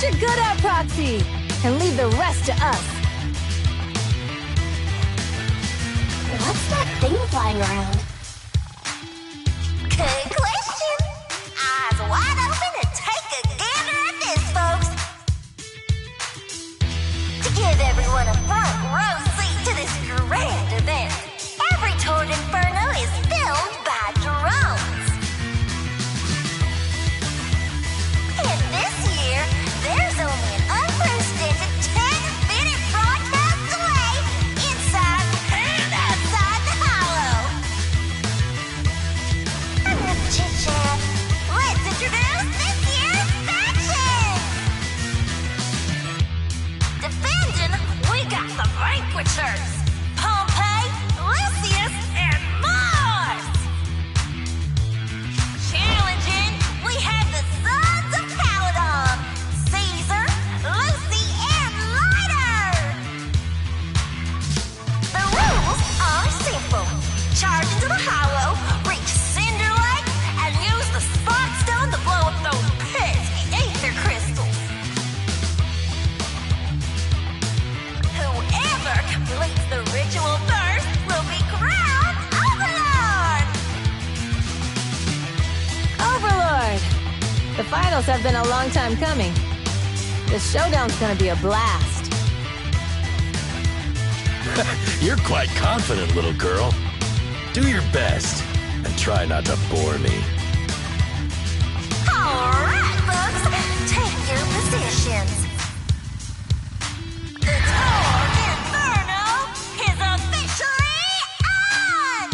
what you're good at, Proxy, and leave the rest to us. What's that thing flying around? Good question. Eyes wide open and take a gander at this, folks. To give everyone a front row seat to this grand event, every Tord Inferno is filmed by drones. And this year, there's only an unprecedented 10-minute broadcast delay inside and outside the hollow. Enough chit-chat. Let's introduce this year's faction. Defending, we got the Vanquishers, Pompey, Lucius, and Mars. Challenging, we have the Sons of Caledon, Caesar, Lucy, and Lighter. The rules are simple. Charge into the hollow, reach Cinder Lake, and use the Spark Stone to blow up those pesky ether crystals. Whoever completes the ritual first will be crowned Overlord. Overlord! The finals have been a long time coming. The showdown's gonna be a blast. You're quite confident, little girl. Do your best, and try not to bore me. All right, folks, take your positions. The Tord Inferno is officially on!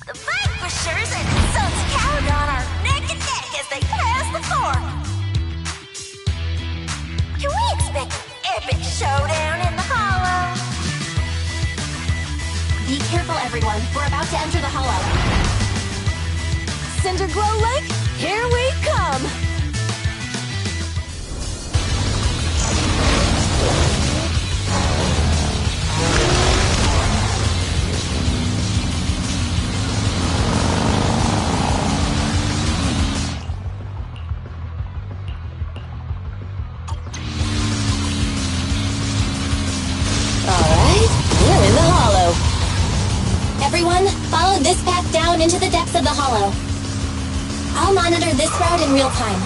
The Vanquishers and the Sons of Caledon are neck and neck as they pass the fort. Can we expect an epic showdown in the hollow? Be careful, everyone. We're about to enter the hollow. Cinder Glow Lake, here we come! Alright, we're in the hollow. Everyone, follow this path down into the depths of the hollow. I'll monitor this route in real time.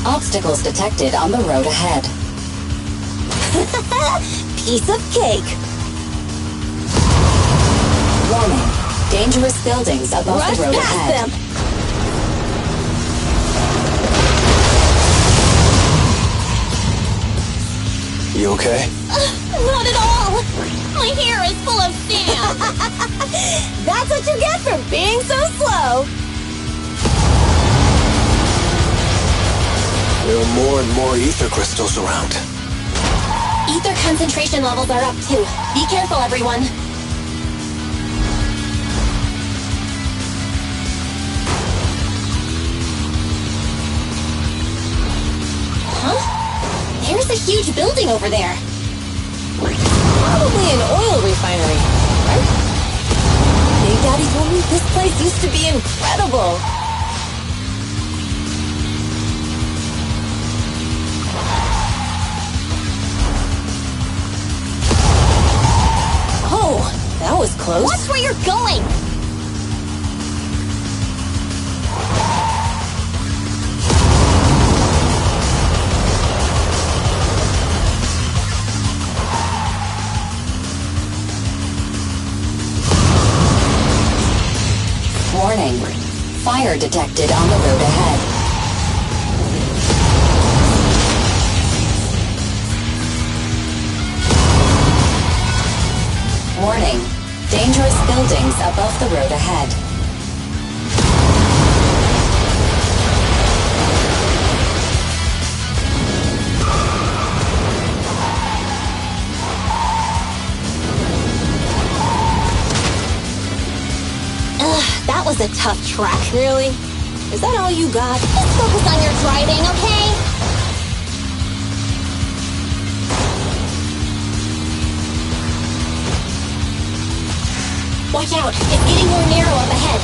Obstacles detected on the road ahead. Piece of cake. Warning. Dangerous buildings above Rush the road past ahead. them! You okay? Not at all. My hair is full of sand. That's what you get for being so slow! There are more and more ether crystals around. Ether concentration levels are up too. Be careful, everyone. Huh? There's a huge building over there. Probably an oil refinery, right? Big Daddy told me this place used to be incredible. Oh, that was close. Watch where you're going! Warning. Fire detected on the road ahead. Warning. Dangerous buildings above the road ahead. That was a tough track. Really? Is that all you got? Just focus on your driving, okay? Watch out, it's getting more narrow up ahead.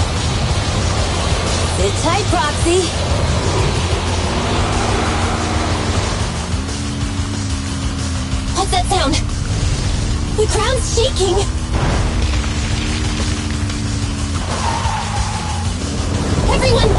Sit tight, Proxy. ground's shaking! Everyone!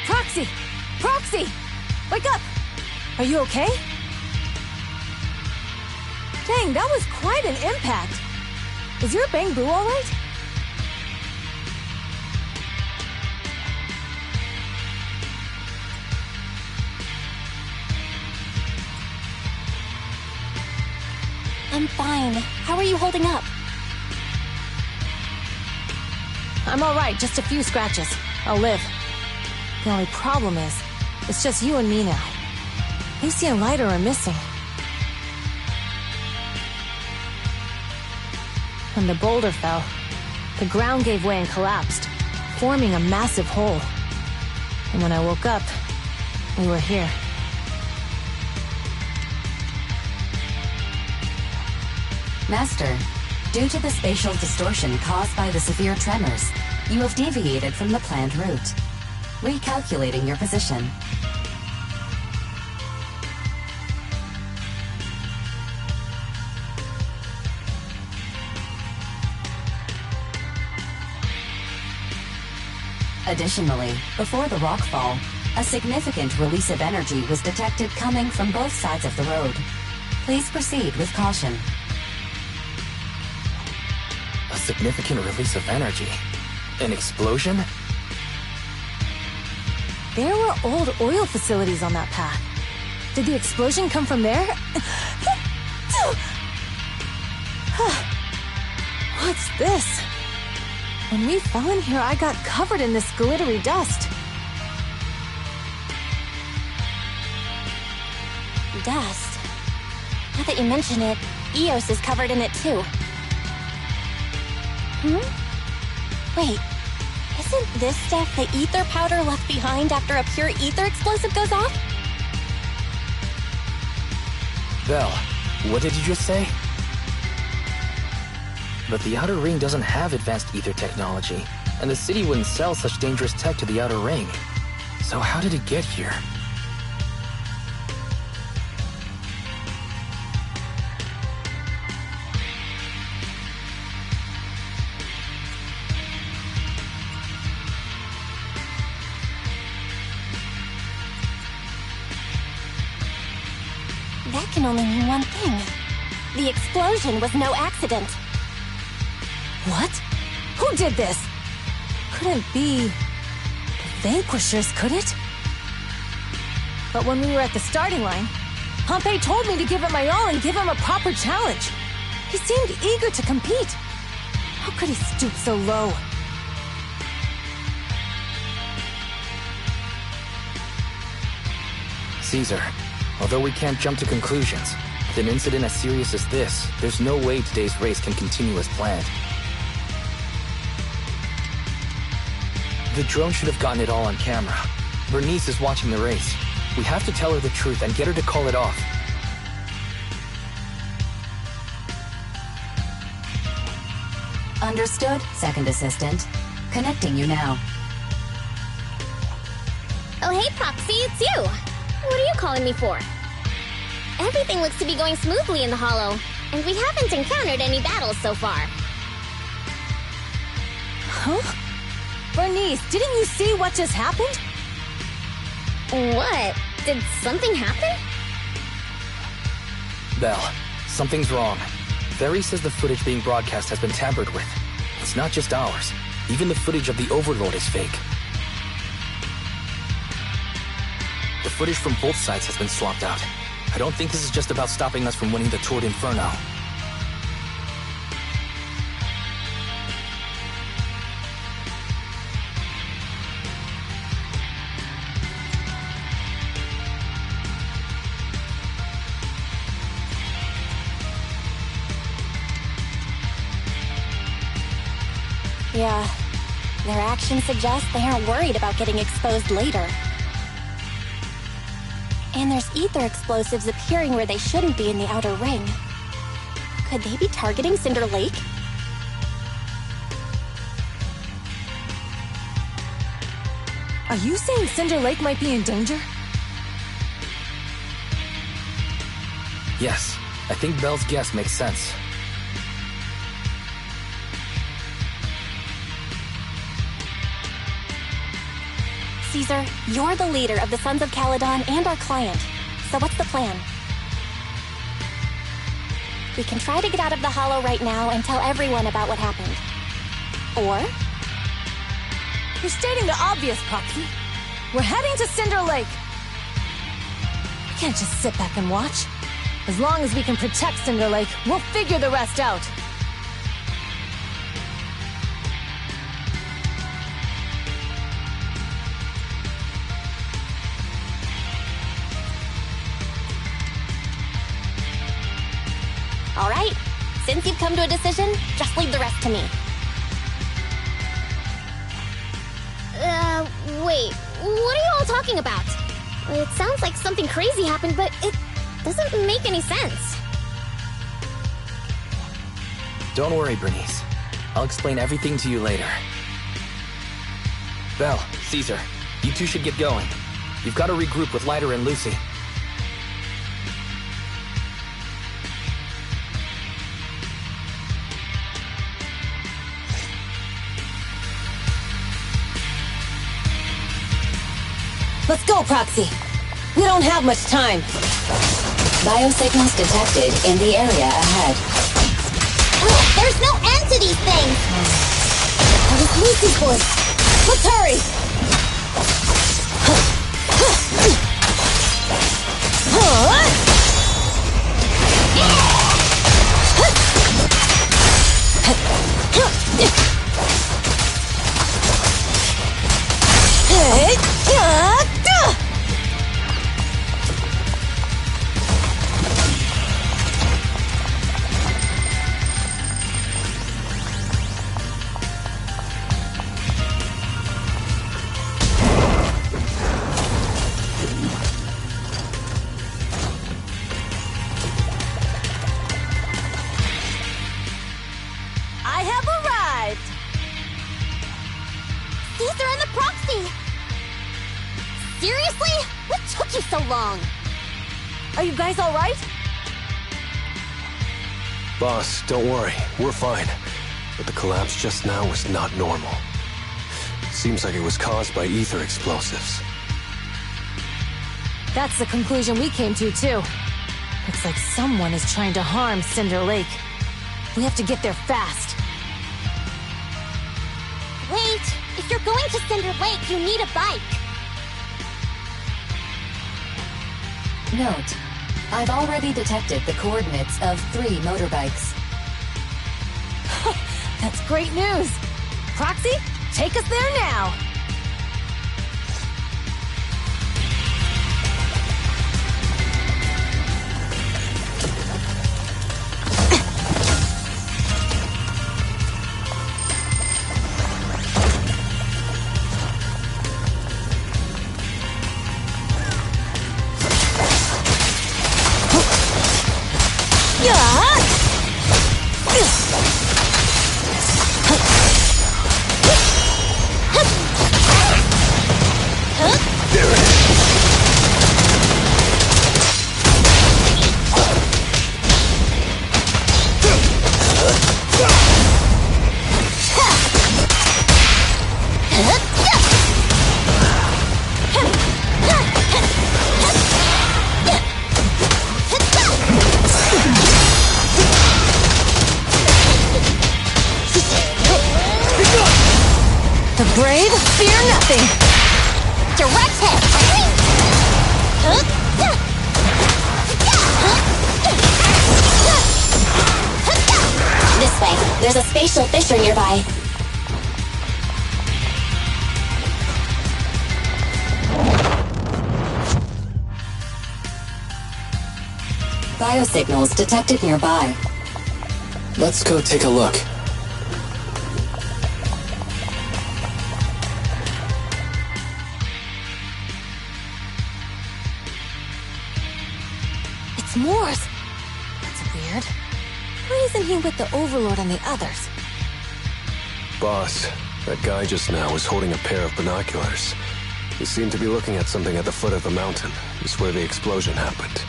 Proxy! Proxy! Wake up! Are you okay? Dang, that was quite an impact. Is your bang boo alright? I'm fine. How are you holding up? I'm alright, just a few scratches. I'll live. The only problem is, it's just you and me now. Lucy and Lighter are missing. When the boulder fell, the ground gave way and collapsed, forming a massive hole. And when I woke up, we were here. Master, due to the spatial distortion caused by the severe tremors, you have deviated from the planned route. Recalculating your position. Additionally, before the rockfall, a significant release of energy was detected coming from both sides of the road. Please proceed with caution. A significant release of energy? An explosion? There were old oil facilities on that path. Did the explosion come from there? What's this? When we fell in here, I got covered in this glittery dust. Dust? Now that you mention it, Eos is covered in it too. Wait, isn't this stuff the ether powder left behind after a pure ether explosive goes off? Belle, what did you just say? But the Outer Ring doesn't have advanced ether technology, and the city wouldn't sell such dangerous tech to the Outer Ring. So how did it get here? That can only mean one thing. The explosion was no accident. What? Who did this? Couldn't be... the Vanquishers, could it? But when we were at the starting line, Pompey told me to give it my all and give him a proper challenge. He seemed eager to compete. How could he stoop so low? Caesar, although we can't jump to conclusions, with an incident as serious as this, there's no way today's race can continue as planned. The drone should have gotten it all on camera. Bernice is watching the race. We have to tell her the truth and get her to call it off. Understood, Second Assistant. Connecting you now. Oh hey, Proxy, it's you! What are you calling me for? Everything looks to be going smoothly in the Hollow, and we haven't encountered any battles so far. Huh? Bernice, didn't you see what just happened? What? Did something happen? Belle, something's wrong. Ferry says the footage being broadcast has been tampered with. It's not just ours. Even the footage of the Overlord is fake. The footage from both sides has been swapped out. I don't think this is just about stopping us from winning the Tour d'Inferno. Yeah, their actions suggest they aren't worried about getting exposed later. And there's ether explosives appearing where they shouldn't be in the outer ring. Could they be targeting Cinder Lake? Are you saying Cinder Lake might be in danger? Yes, I think Belle's guess makes sense. Caesar, you're the leader of the Sons of Caledon and our client. So what's the plan? We can try to get out of the Hollow right now and tell everyone about what happened. Or You're stating the obvious, Proxy. We're heading to Cinder Lake. We can't just sit back and watch. As long as we can protect Cinder Lake, we'll figure the rest out. all right, since you've come to a decision, just leave the rest to me. Wait, what are you all talking about? It sounds like something crazy happened, but it doesn't make any sense. Don't worry, Bernice. I'll explain everything to you later. Belle, Caesar, you two should get going. You've got to regroup with Lighter and Lucy. Let's go, Proxy. We don't have much time. Biosignals detected in the area ahead. There's no end to these things! That was Lucy's voice. Let's hurry! I have arrived! Caesar and the Proxy! Seriously? What took you so long? Are you guys all right? Boss, don't worry. We're fine. But the collapse just now was not normal. Seems like it was caused by ether explosives. That's the conclusion we came to, too. Looks like someone is trying to harm Cinder Lake. We have to get there fast. Wait, if you're going to Cinder Lake, you need a bike. Note, I've already detected the coordinates of 3 motorbikes. That's great news. Proxy, take us there now. The brave fear nothing. Direct hit! This way. There's a spatial fissure nearby. Biosignals detected nearby. Let's go take a look. It's Morse. That's weird. Why isn't he with the Overlord and the others? Boss, that guy just now was holding a pair of binoculars. He seemed to be looking at something at the foot of the mountain. It's where the explosion happened.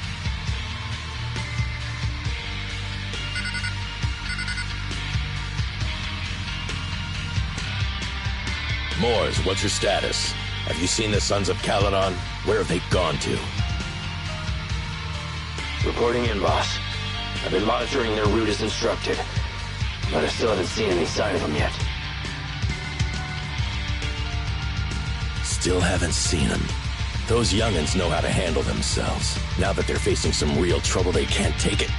Moors, what's your status? Have you seen the Sons of Caledon? Where have they gone to? Reporting in, boss. I've been monitoring their route as instructed, but I still haven't seen any sign of them yet. Still haven't seen them. Those young'uns know how to handle themselves. Now that they're facing some real trouble, they can't take it.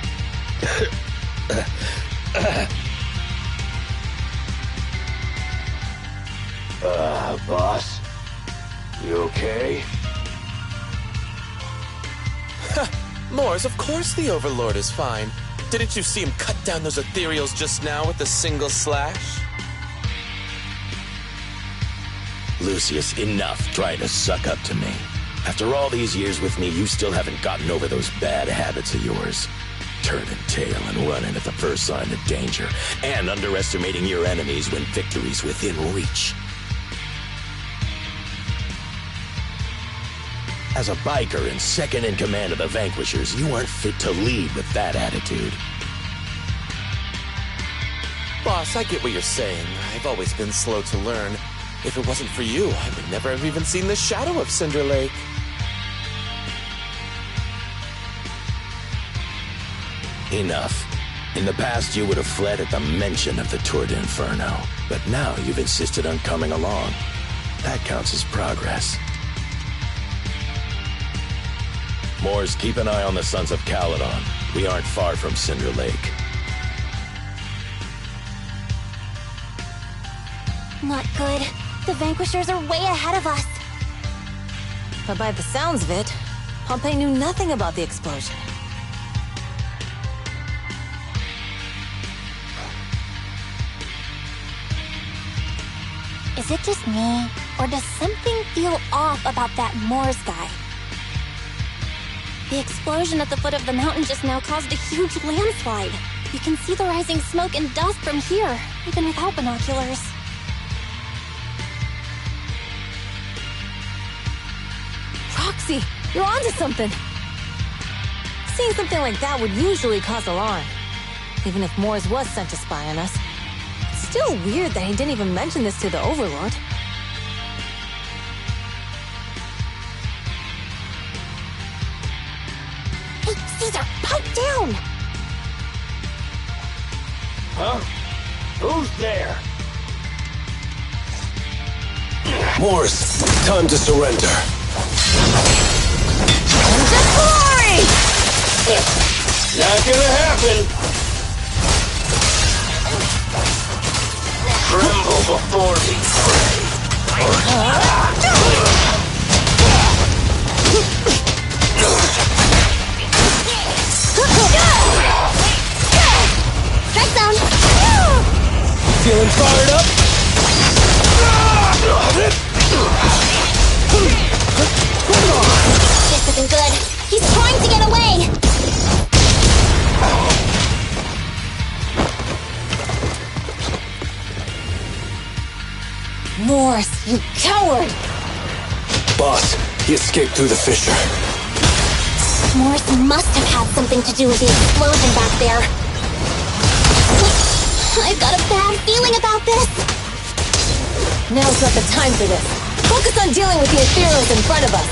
Boss? You okay? Moors, of course the Overlord is fine. Didn't you see him cut down those ethereals just now with a single slash? Lucius, enough trying to suck up to me. After all these years with me, you still haven't gotten over those bad habits of yours. Turning tail and running at the first sign of danger, and underestimating your enemies when victory's within reach. As a biker and second in command of the Vanquishers, you aren't fit to lead with that attitude. Boss, I get what you're saying. I've always been slow to learn. If it wasn't for you, I would never have even seen the shadow of Cinder Lake. Enough. In the past, you would have fled at the mention of the Tour d'Inferno, but now you've insisted on coming along. That counts as progress. Moors, keep an eye on the Sons of Caledon. We aren't far from Cinder Lake. Not good. The Vanquishers are way ahead of us. But by the sounds of it, Pompey knew nothing about the explosion. Is it just me, or does something feel off about that Moors guy? The explosion at the foot of the mountain just now caused a huge landslide. You can see the rising smoke and dust from here, even without binoculars. Roxy, you're onto something. Seeing something like that would usually cause alarm. Even if Moors was sent to spy on us. It's still weird that he didn't even mention this to the Overlord. Hey, Caesar, pipe down! Huh? Who's there? Moors, time to surrender. Glory! Not gonna happen! Tremble before me, Strike zone! Feeling fired up? This isn't good. He's trying to get away! Moors, you coward! Boss, he escaped through the fissure. Moors must have had something to do with the explosion back there. I've got a bad feeling about this. Now's not the time for this. Focus on dealing with the ethereals in front of us.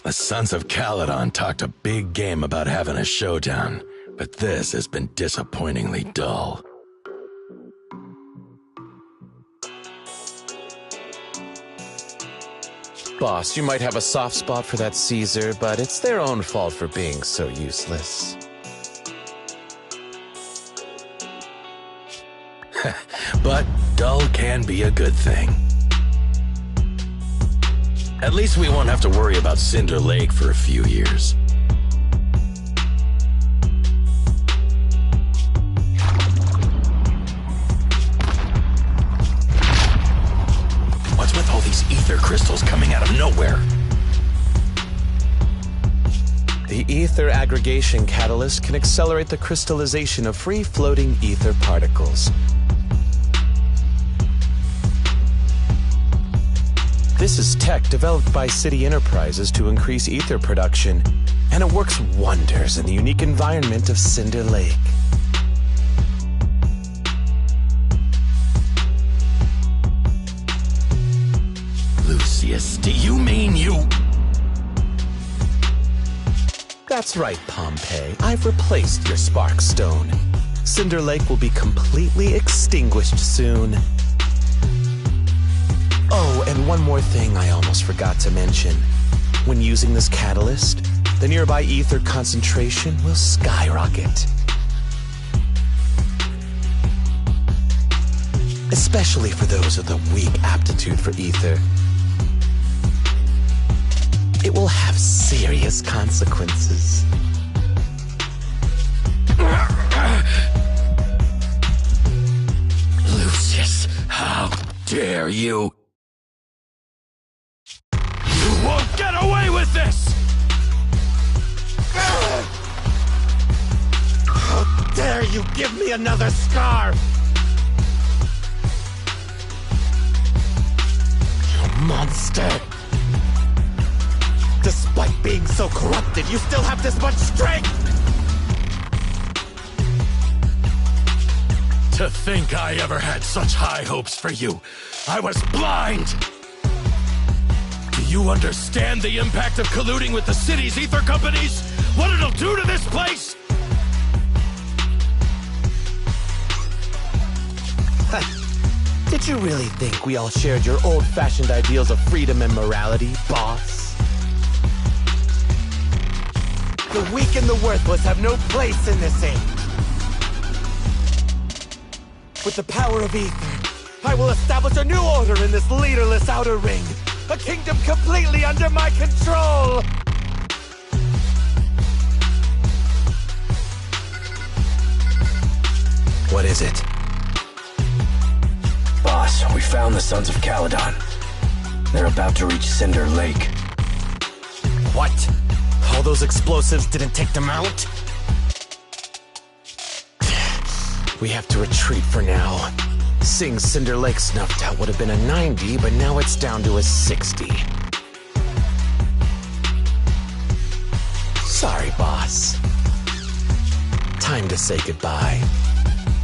The Sons of Caledon talked a big game about having a showdown, but this has been disappointingly dull. Boss, you might have a soft spot for that Caesar, but it's their own fault for being so useless. But dull can be a good thing. At least we won't have to worry about Cinder Lake for a few years. nowhere. The ether aggregation catalyst can accelerate the crystallization of free-floating ether particles. This is tech developed by City Enterprises to increase ether production, and it works wonders in the unique environment of Cinder Lake. Lucius, do you mean you... That's right, Pompeii. I've replaced your spark stone. Cinder Lake will be completely extinguished soon. Oh, and one more thing I almost forgot to mention. When using this catalyst, the nearby ether concentration will skyrocket. Especially for those with a weak aptitude for ether. It will have serious consequences. Lucius, how dare you? You won't get away with this! How dare you give me another scar! You monster! Despite being so corrupted, you still have this much strength! To think I ever had such high hopes for you. I was blind! Do you understand the impact of colluding with the city's ether companies? What it'll do to this place? Did you really think we all shared your old-fashioned ideals of freedom and morality, boss? The weak and the worthless have no place in this age. With the power of ether, I will establish a new order in this leaderless outer ring. A kingdom completely under my control! What is it? Boss, we found the Sons of Caledon. They're about to reach Cinder Lake. What? All those explosives didn't take them out? We have to retreat for now. Seeing Cinder Lake snuffed out would have been a 90, but now it's down to a 60. Sorry, boss. Time to say goodbye.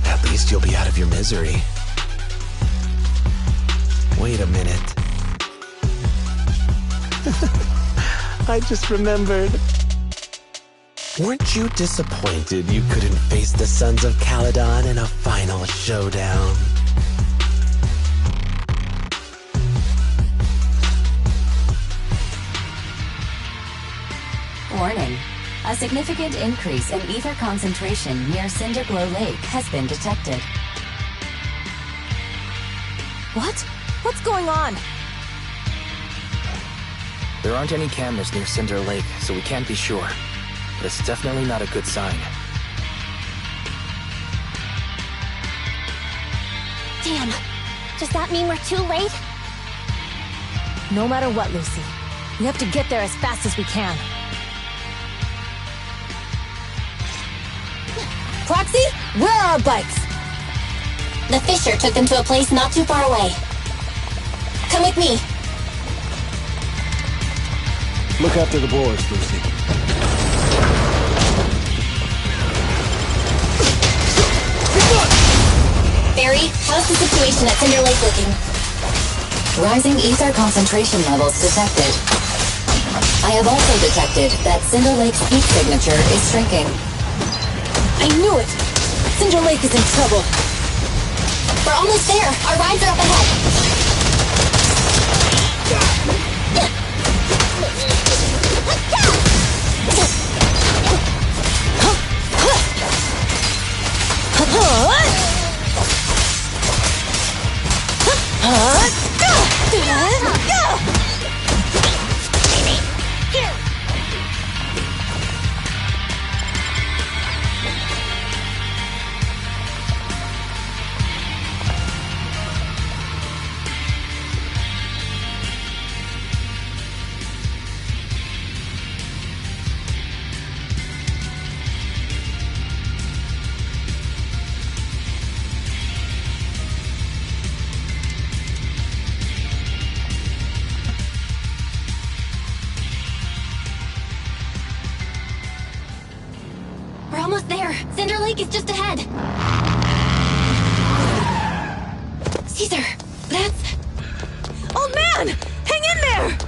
At least you'll be out of your misery. Wait a minute. I just remembered. Weren't you disappointed you couldn't face the Sons of Caledon in a final showdown? Warning. A significant increase in ether concentration near Cinderglow Lake has been detected. What? What's going on? There aren't any cameras near Cinder Lake, so we can't be sure. But it's definitely not a good sign. Damn. Does that mean we're too late? No matter what, Lucy. We have to get there as fast as we can. Proxy, where are our bikes? The Fisher took them to a place not too far away. Come with me. Look after the boars, Lucy. Barry, how's the situation at Cinder Lake looking? Rising ether concentration levels detected. I have also detected that Cinder Lake's heat signature is shrinking. I knew it! Cinder Lake is in trouble. We're almost there. Our rides are up ahead. lake is just ahead. Caesar, that's... Old man! Hang in there!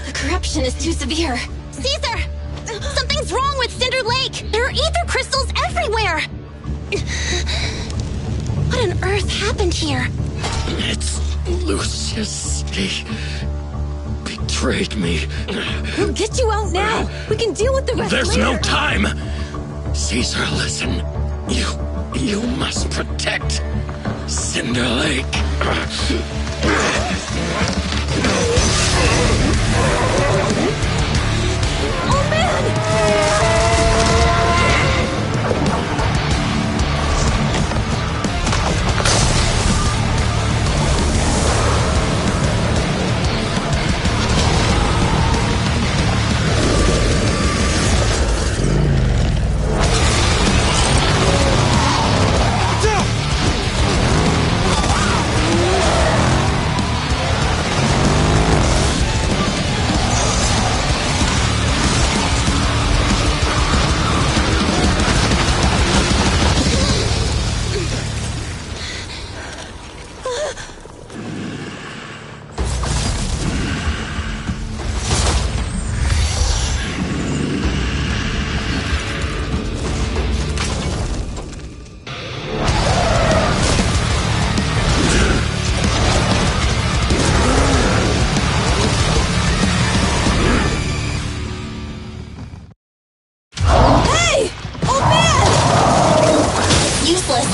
The corruption is too severe. Caesar! Something's wrong with Cinder Lake! There are ether crystals everywhere! What on earth happened here? It's Lucius. He betrayed me. We'll get you out now. We can deal with the rest There's later. no time. Caesar, listen. You must protect Cinder Lake. Oh man!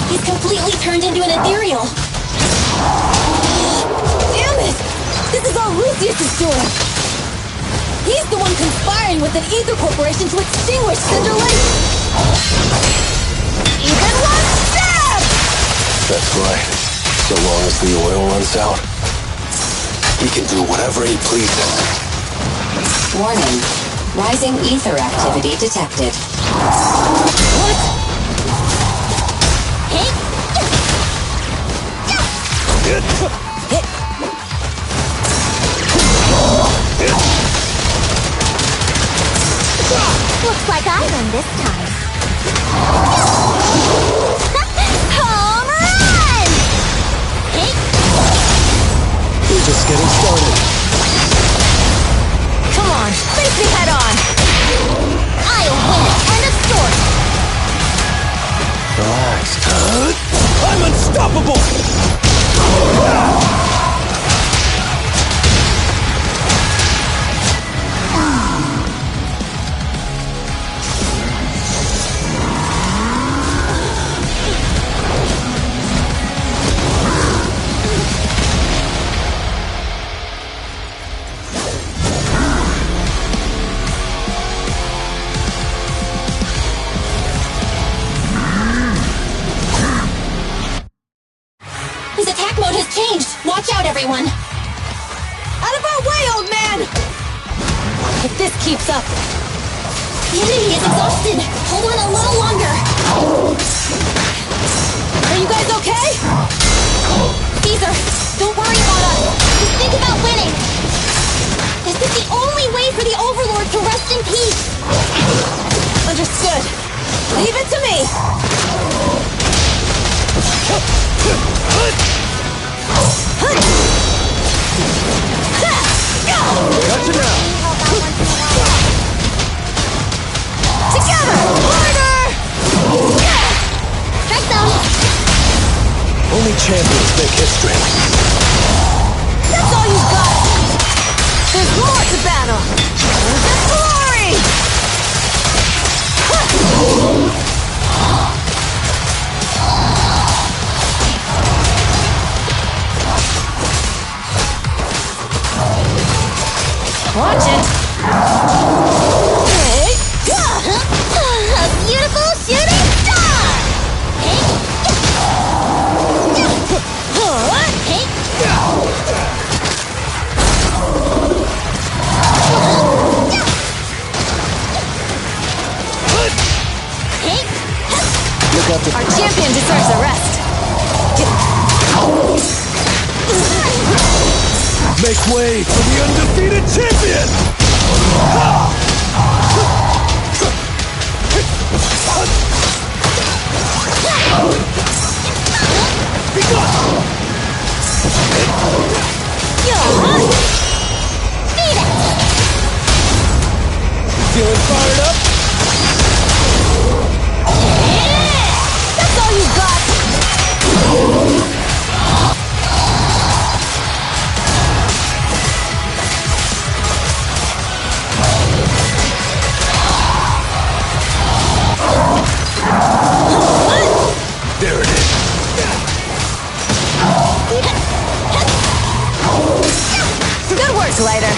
He's completely turned into an ethereal. Damn it! This is all Lucius is doing! He's the one conspiring with an ether corporation to extinguish Cinder Lake! Even one step! That's right. So long as the oil runs out, he can do whatever he pleases. Warning. Rising ether activity detected. What? Looks like I win this time. Home run! We're just getting started. Come on, face me head on! I'll win it. End of story. Relax. I'm unstoppable! His attack mode has changed. Watch out, everyone. Out of our way, old man! If this keeps up... The enemy is exhausted. Hold on a little longer. Are you guys okay? Caesar, don't worry about us. Just think about winning. This is the only way for the Overlord to rest in peace. Understood. Leave it to me! Gotcha now! Together! Harder! Strike zone. Only champions make history. That's all you got! There's more to battle! There's glory! Watch it! Hey! A beautiful shooting star! Our champion deserves a rest. Make way for the undefeated champion! Be gone! Feeling fired up? That's all you got! There it is. Good work, Glider.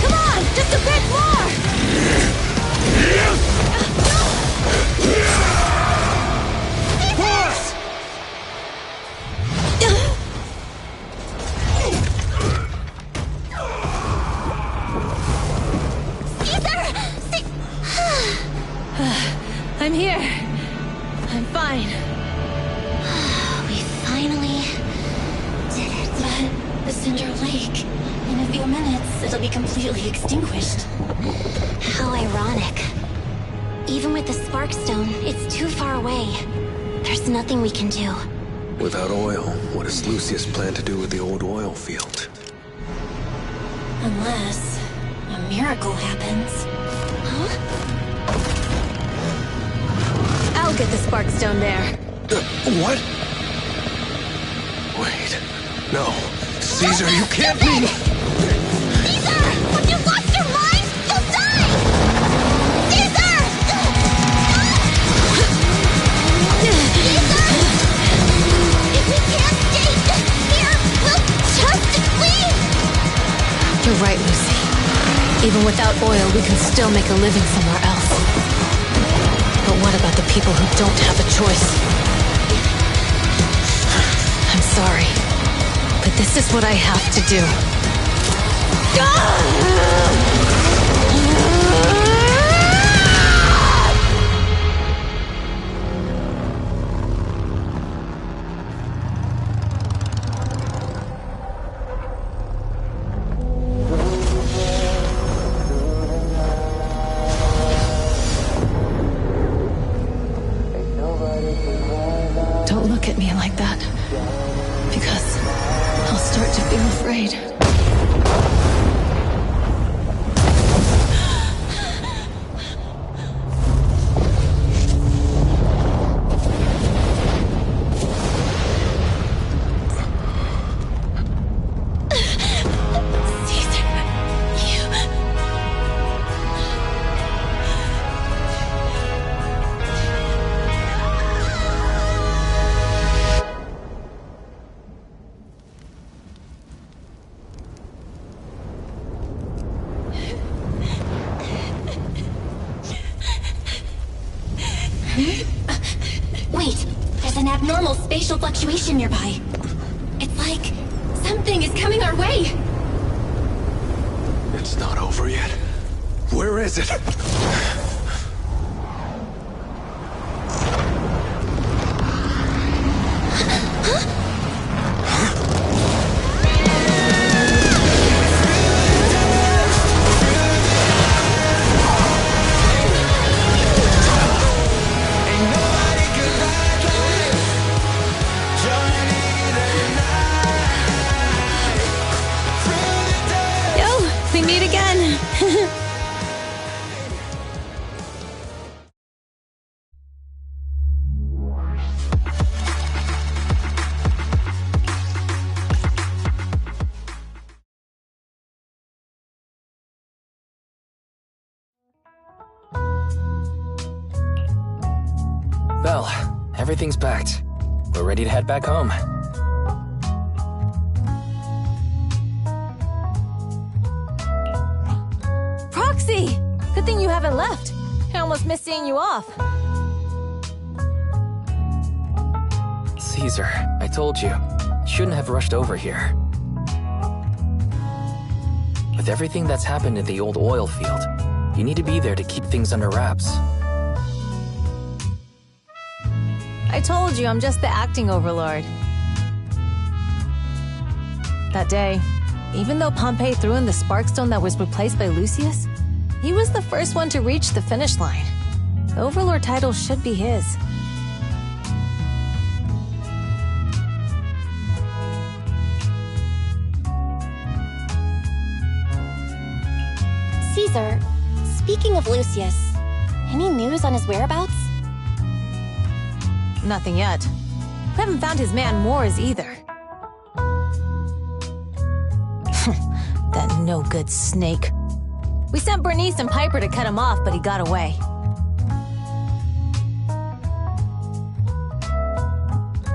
Come on, just a bit more! Boss! I'm here. I'm fine. We finally did it. But the Cinder Lake, in a few minutes, it'll be completely extinguished. How ironic. Even with the Spark Stone, it's too far away. There's nothing we can do. Without oil, what does Lucius plan to do with the old oil field? Unless a miracle happens. Huh? I'll get the Spark Stone there. What? Wait. No. Caesar, you can't be... Caesar! Have you lost your mind? You'll die! Caesar! Caesar! If we can't stay here, we'll just leave! You're right, Lucy. Even without oil, we can still make a living somewhere else. But what about the people who don't have a choice? I'm sorry, but this is what I have to do. Don't look at me like that, because I'll start to feel afraid. Wait, there's an abnormal spatial fluctuation nearby. It's like something is coming our way. It's not over yet. Where is it? We meet again. Well, everything's packed. We're ready to head back home. Proxy! Good thing you haven't left. I almost missed seeing you off. Caesar, I told you. Shouldn't have rushed over here. With everything that's happened in the old oil field, you need to be there to keep things under wraps. I told you I'm just the acting overlord. That day, even though Pompey threw in the Sparkstone that was replaced by Lucius, he was the first one to reach the finish line. The overlord title should be his. Caesar, speaking of Lucius, any news on his whereabouts? Nothing yet. We haven't found his man Moores either. That no-good snake. We sent Bernice and Piper to cut him off, but he got away.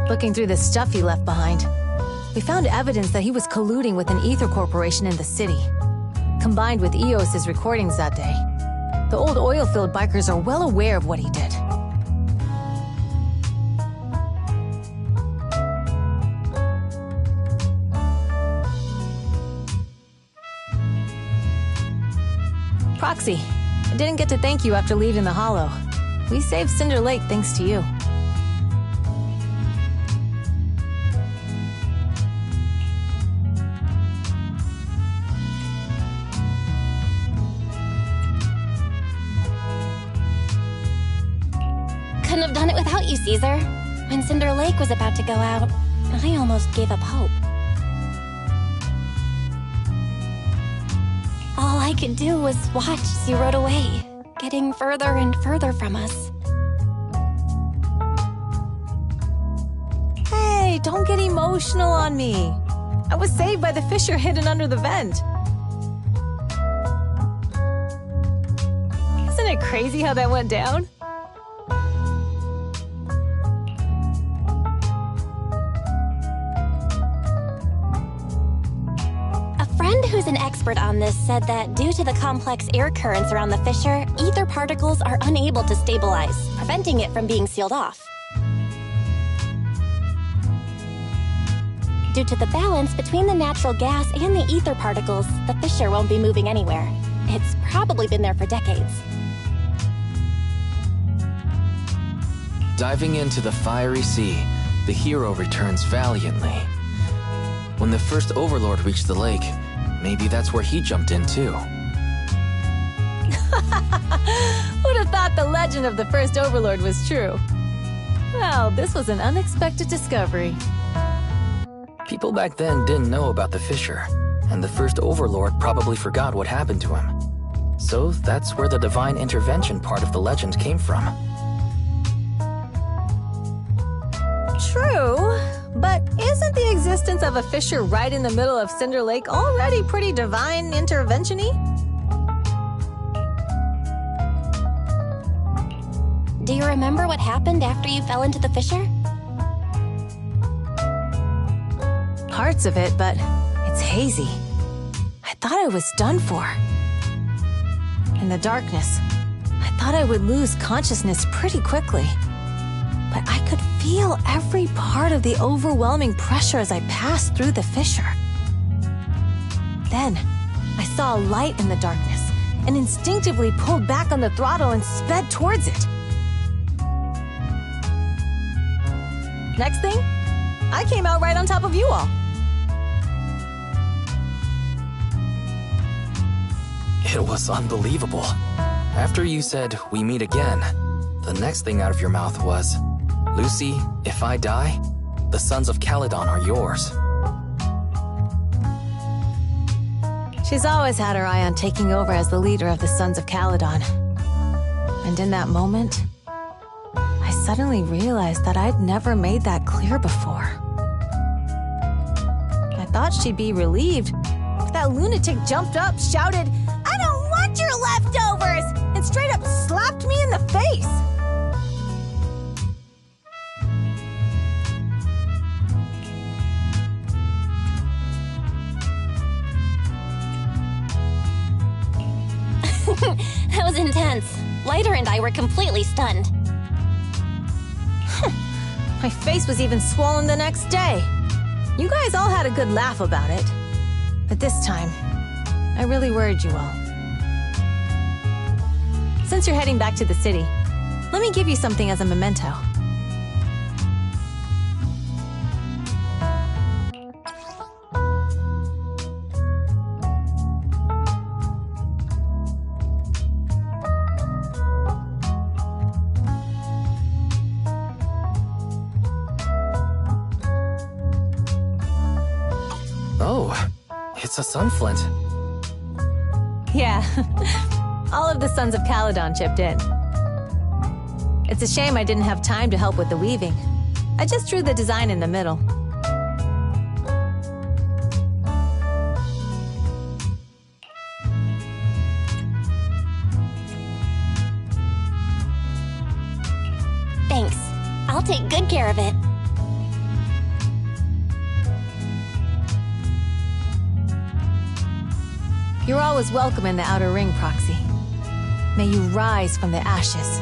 Looking through the stuff he left behind, we found evidence that he was colluding with an ether corporation in the city. Combined with Eos's recordings that day, the old oil field bikers are well aware of what he did. Proxy, I didn't get to thank you after leaving the Hollow. We saved Cinder Lake thanks to you. Couldn't have done it without you, Caesar. When Cinder Lake was about to go out, I almost gave up hope. All I could do was watch as you rode away, getting further and further from us. Hey, don't get emotional on me. I was saved by the fissure hidden under the vent. Isn't it crazy how that went down? Who's an expert on this said that due to the complex air currents around the fissure, ether particles are unable to stabilize, preventing it from being sealed off. Due to the balance between the natural gas and the ether particles, the fissure won't be moving anywhere. It's probably been there for decades. Diving into the fiery sea, the hero returns valiantly. When the first overlord reached the lake, maybe that's where he jumped in too. Who'd have thought the legend of the first overlord was true? Well, this was an unexpected discovery. People back then didn't know about the fissure, and the first overlord probably forgot what happened to him. So that's where the divine intervention part of the legend came from. True, but isn't the existence of a fissure right in the middle of Cinder Lake already pretty divine intervention-y? Do you remember what happened after you fell into the fissure? Parts of it, but it's hazy. I thought I was done for. In the darkness, I thought I would lose consciousness pretty quickly. But I could feel every part of the overwhelming pressure as I passed through the fissure. Then, I saw a light in the darkness and instinctively pulled back on the throttle and sped towards it. Next thing, I came out right on top of you all. It was unbelievable. After you said, "We meet again," the next thing out of your mouth was, "Lucy, if I die, the Sons of Caledon are yours." She's always had her eye on taking over as the leader of the Sons of Caledon. And in that moment, I suddenly realized that I'd never made that clear before. I thought she'd be relieved, but that lunatic jumped up, shouted, "I don't want your leftovers!" and straight up slapped me in the face. That was intense. Lighter and I were completely stunned. My face was even swollen the next day. You guys all had a good laugh about it. But this time, I really worried you all. Since you're heading back to the city, let me give you something as a memento. Oh, it's a sunflint. Yeah, all of the Sons of Caledon chipped in. It's a shame I didn't have time to help with the weaving. I just drew the design in the middle. Thanks. I'll take good care of it. You're always welcome in the Outer Ring, Proxy. May you rise from the ashes.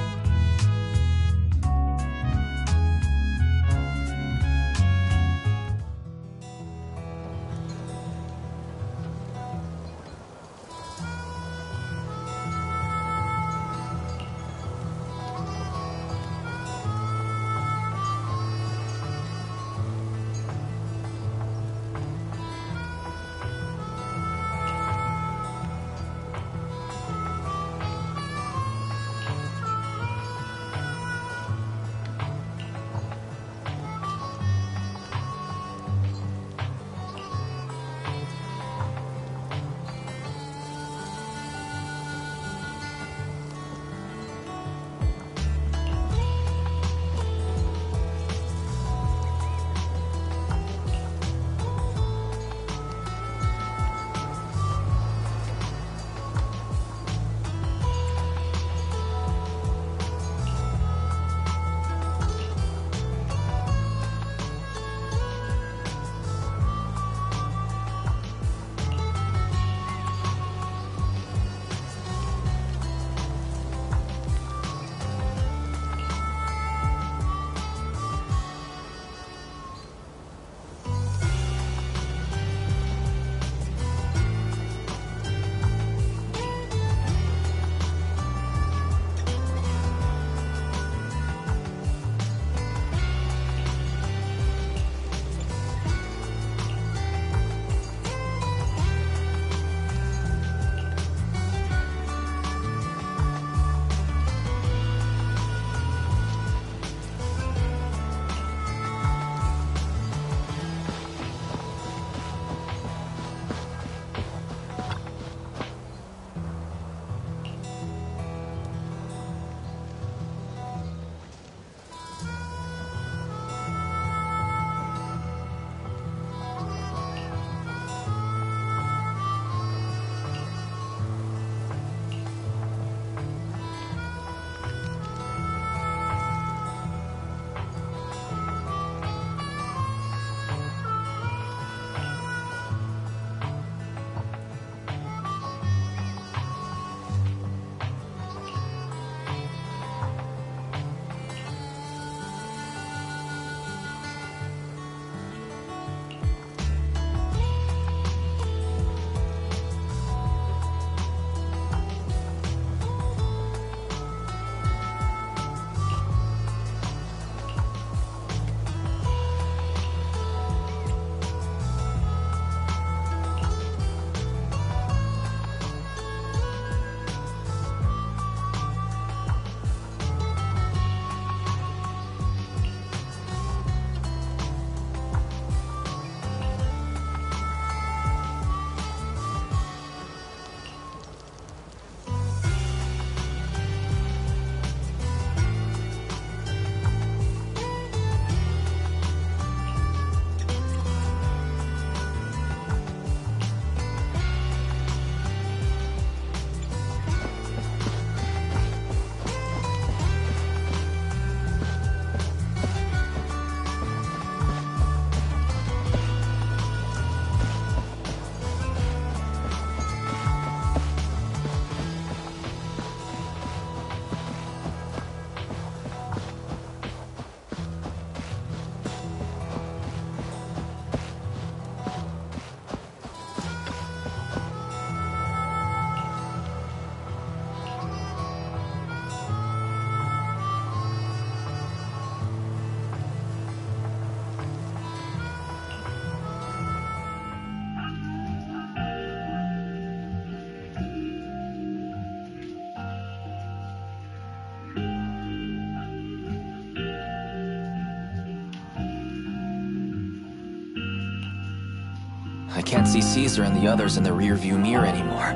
I can't see Caesar and the others in the rearview mirror anymore.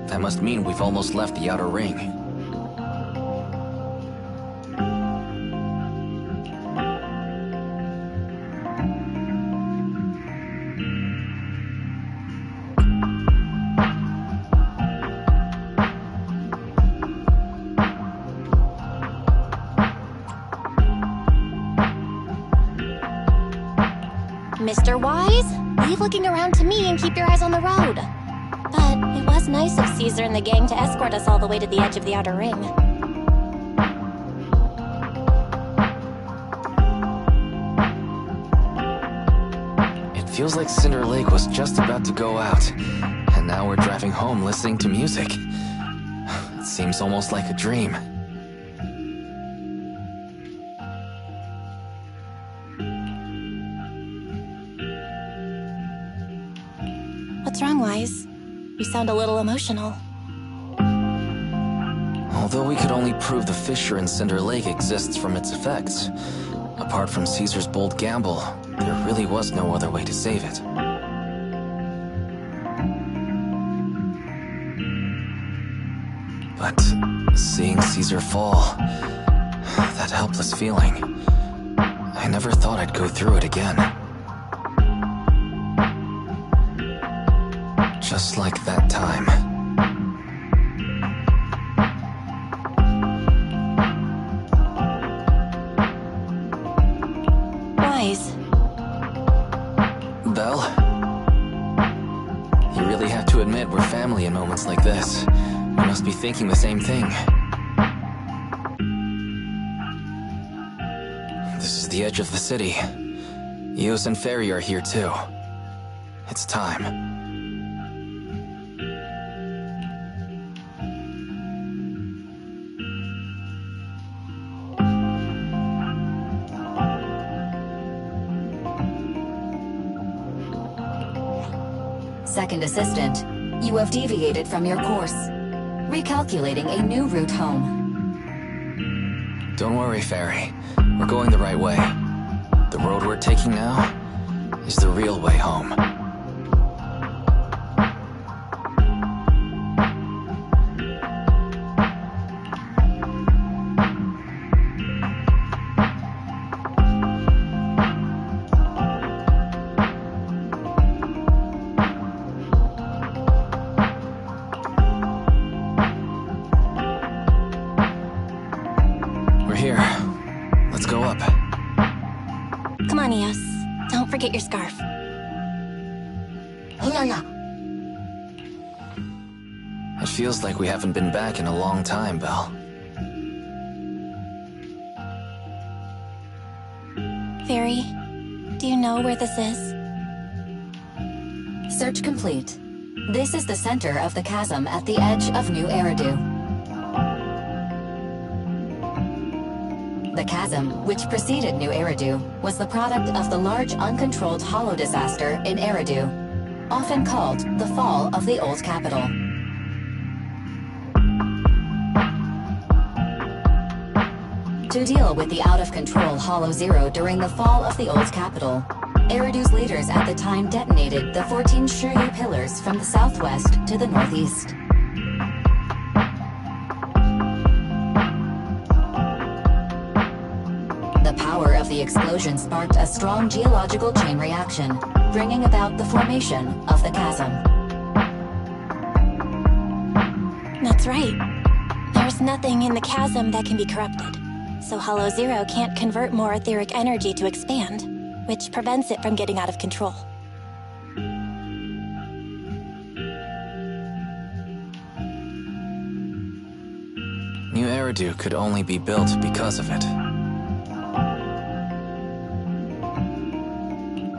That must mean we've almost left the outer ring. Mr. Wise, leave looking around to me and keep your eyes on the road. But it was nice of Caesar and the gang to escort us all the way to the edge of the outer ring. It feels like Cinder Lake was just about to go out, and now we're driving home listening to music. It seems almost like a dream. What's wrong, Wise? You sound a little emotional. Although we could only prove the fissure in Cinder Lake exists from its effects, apart from Caesar's bold gamble, there really was no other way to save it. But seeing Caesar fall, that helpless feeling, I never thought I'd go through it again. Just like that time. Wise. Belle? You really have to admit we're family in moments like this. You must be thinking the same thing. This is the edge of the city. Eos and Ferry are here too. It's time. Second assistant, you have deviated from your course. Recalculating a new route home. Don't worry, Ferry. We're going the right way. The road we're taking now is the real way home. Forget your scarf. It feels like we haven't been back in a long time, Belle. Ferry, do you know where this is? Search complete. This is the center of the chasm at the edge of New Eridu. The chasm, which preceded New Eridu, was the product of the large uncontrolled hollow disaster in Eridu, often called the fall of the old capital. To deal with the out-of-control Hollow Zero during the fall of the old capital, Eridu's leaders at the time detonated the 14 Shiryu pillars from the southwest to the northeast. The power of the explosion sparked a strong geological chain reaction, bringing about the formation of the chasm. That's right. There's nothing in the chasm that can be corrupted, so Hollow Zero can't convert more etheric energy to expand, which prevents it from getting out of control. New Eridu could only be built because of it.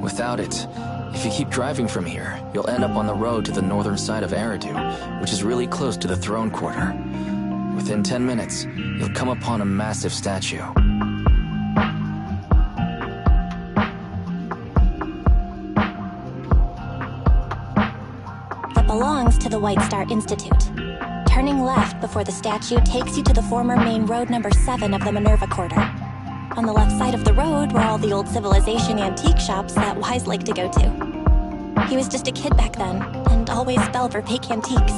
Without it, if you keep driving from here, you'll end up on the road to the northern side of Eridu, which is really close to the throne quarter. Within 10 minutes, you'll come upon a massive statue. That belongs to the White Star Institute. Turning left before the statue takes you to the former main road number 7 of the Minerva Quarter. On the left side of the road were all the old civilization antique shops that Wise like to go to. He was just a kid back then, and always fell for fake antiques.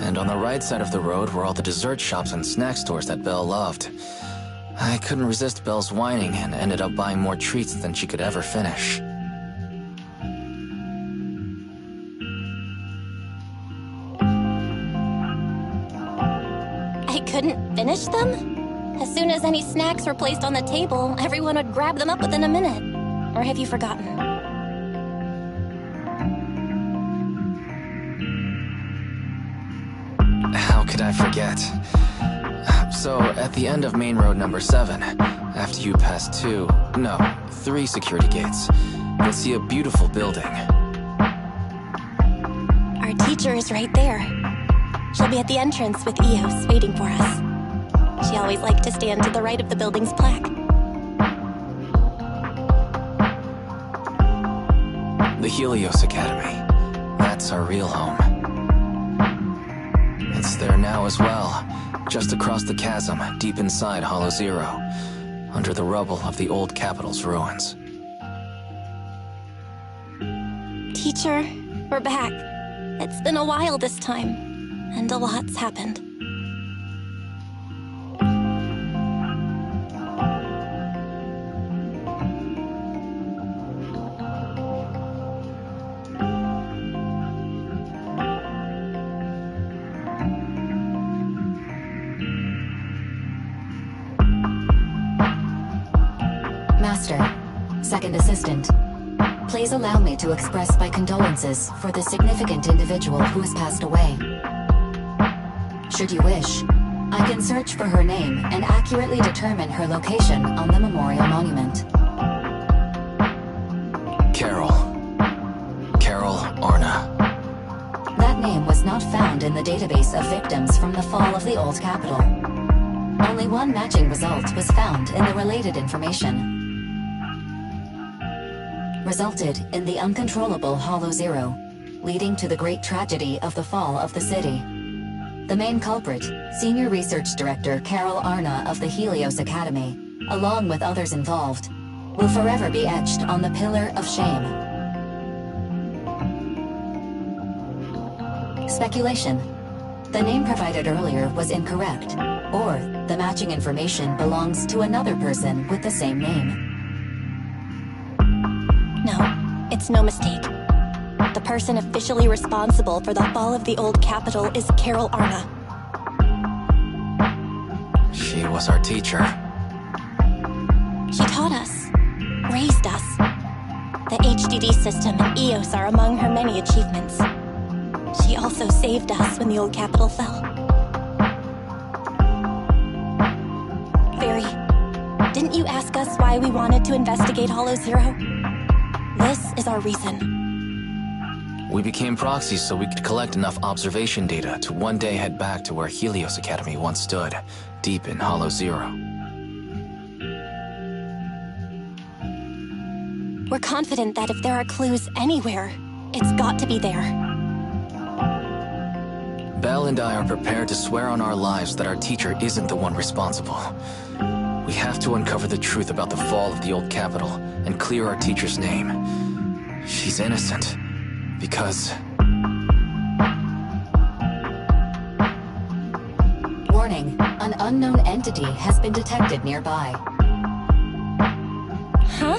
And on the right side of the road were all the dessert shops and snack stores that Belle loved. I couldn't resist Belle's whining and ended up buying more treats than she could ever finish. I couldn't finish them? As soon as any snacks were placed on the table, everyone would grab them up within a minute. Or have you forgotten? How could I forget? So, at the end of Main Road number 7, after you pass 3 security gates, you'll see a beautiful building. Our teacher is right there. She'll be at the entrance with Eos waiting for us. She always liked to stand to the right of the building's plaque. The Helios Academy. That's our real home. It's there now as well, just across the chasm, deep inside Hollow Zero, under the rubble of the old Kapitel's ruins. Teacher, we're back. It's been a while this time, and a lot's happened. Master, Second Assistant, please allow me to express my condolences for the significant individual who has passed away. Should you wish, I can search for her name and accurately determine her location on the memorial monument. Carol Arna. That name was not found in the database of victims from the fall of the old Kapitel. Only one matching result was found in the related information. Resulted in the uncontrollable Hollow Zero, leading to the great tragedy of the fall of the city. The main culprit, Senior Research Director Carol Arna of the Helios Academy, along with others involved, will forever be etched on the Pillar of Shame. Speculation. The name provided earlier was incorrect, or the matching information belongs to another person with the same name. No, it's no mistake. The person officially responsible for the fall of the old Kapitel is Carol Arna. She was our teacher. She taught us, raised us. The HDD system and Eos are among her many achievements. She also saved us when the old Kapitel fell. Fairy, didn't you ask us why we wanted to investigate Hollow Zero? This is our reason. We became proxies so we could collect enough observation data to one day head back to where Helios Academy once stood, deep in Hollow Zero. We're confident that if there are clues anywhere, it's got to be there. Belle and I are prepared to swear on our lives that our teacher isn't the one responsible. We have to uncover the truth about the fall of the old Kapitel and clear our teacher's name. She's innocent. Because... Warning, an unknown entity has been detected nearby. Huh?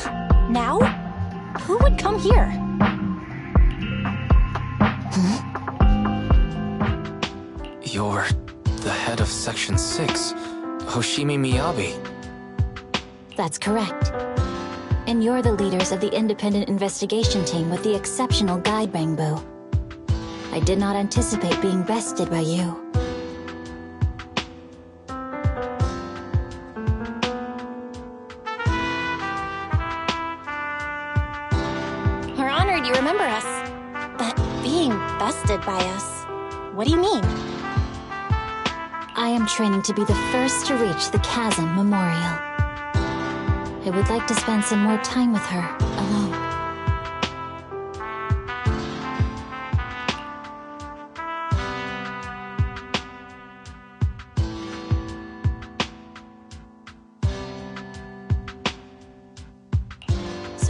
Now? Who would come here? You're the head of Section 6, Hoshimi Miyabi. That's correct. And you're the leaders of the independent investigation team with the exceptional guide Bangbu. I did not anticipate being bested by you. We're honored you remember us. But being bested by us, what do you mean? I am training to be the first to reach the Chasm Memorial. I would like to spend some more time with her, alone.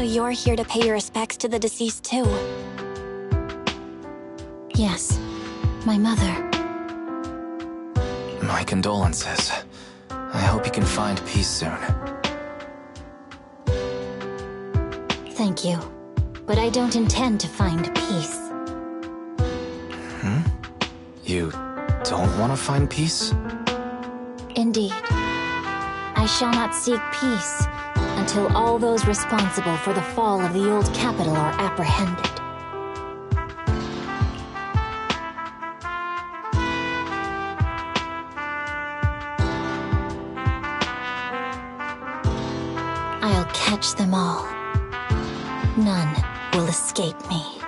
So you're here to pay your respects to the deceased too? Yes, my mother. My condolences. I hope you can find peace soon. Thank you. But I don't intend to find peace. You don't want to find peace? Indeed. I shall not seek peace until all those responsible for the fall of the old Kapitel are apprehended. I'll catch them all. None will escape me.